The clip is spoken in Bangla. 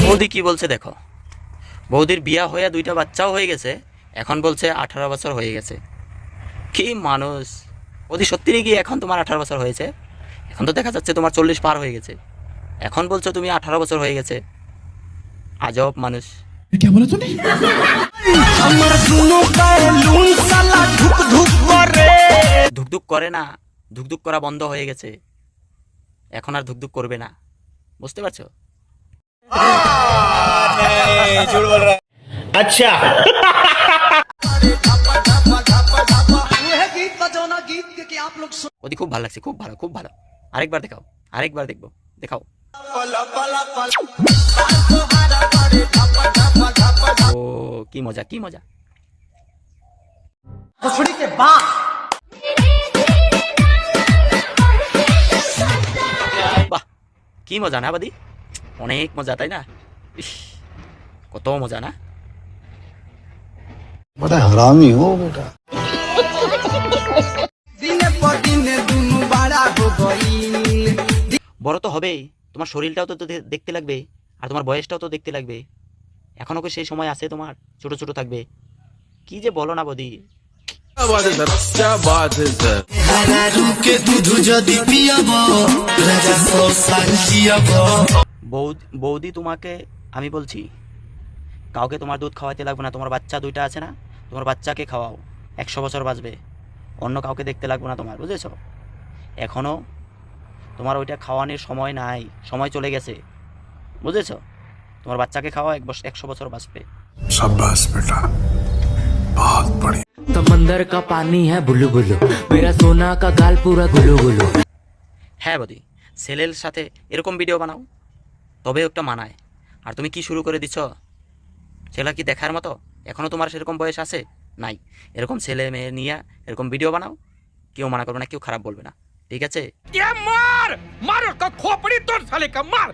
বৌদি কি বলছে দেখো, বৌদির বিয়া হয়ে 2টা বাচ্চাও হয়ে গেছে, এখন বলছে 18 বছর হয়ে গেছে। কি মানুষ! বৌদি সত্যি নাকি এখন তোমার 18 বছর হয়েছে? এখন তো দেখা যাচ্ছে তোমার 40 পার হয়ে গেছে, এখন বলছো তুমি 18 বছর হয়ে গেছে। আজব মানুষ। क्या बोला तूने? ধুকধুক করে না, ধুকধুক করা বন্ধ হয়ে গেছে, এখন আর ধুকধুক করবে না, বুঝতে পারছো? अच्छा ওদি খুব ভালো লাগছে, খুব ভালো, খুব ভালো। আরেকবার দেখাও, আরেকবার দেখবো, দেখাও। ও কি মজা, কি মজা। বাহ, কি মজা না বাদি, অনেক মজা, তাই না? ইস, কত মজা না? बड़ा हरामी हो बेटा। বড় তো হবেই, তোমার শরীরটাও তো দেখতে লাগবে, আর তোমার বয়সটাও তো দেখতে লাগবে। এখনো কি সেই সময় আছে তোমার ছোট ছোট থাকবে? কি যে বলো না বৌদি। क्या बात है सर বৌদি তোমাকে আমি বলছি, কাউকে তোমার দুধ খাওয়াতে লাগবে না। তোমার বাচ্চা 2টা আছে না, তোমার বাচ্চাকে খাওয়াও, 100 বছর বাঁচবে। অন্য কাউকে দেখতে লাগবে না তোমার, বুঝেছো? এখনো তোমার ওইটা খাওয়ানোর সময় নাই, সময় চলে গেছে, বুঝেছো? তোমার বাচ্চাকে খাওয়া 100 বছর বাঁচবে। शाबाश बेटा, बहुत बढ़िया। समंदर का पानी है बुलु बुलु, मेरा सोना का गाल पूरा गुलु गुलु। হ্যাঁ বৌদি, ছেলের সাথে এরকম ভিডিও বানাও, তবে একটা মানায়। আর তুমি কি শুরু করে দিচ্ছ? ছেলে কি দেখার মতো? এখনও তোমার সেরকম বয়স আছে? নাই। এরকম ছেলে মেয়ে নিয়ে এরকম ভিডিও বানাও, কেউ মানা করবে না, কেউ খারাপ বলবে না, ঠিক আছে? मार मार का खोपड़ी तोड़ साले का मार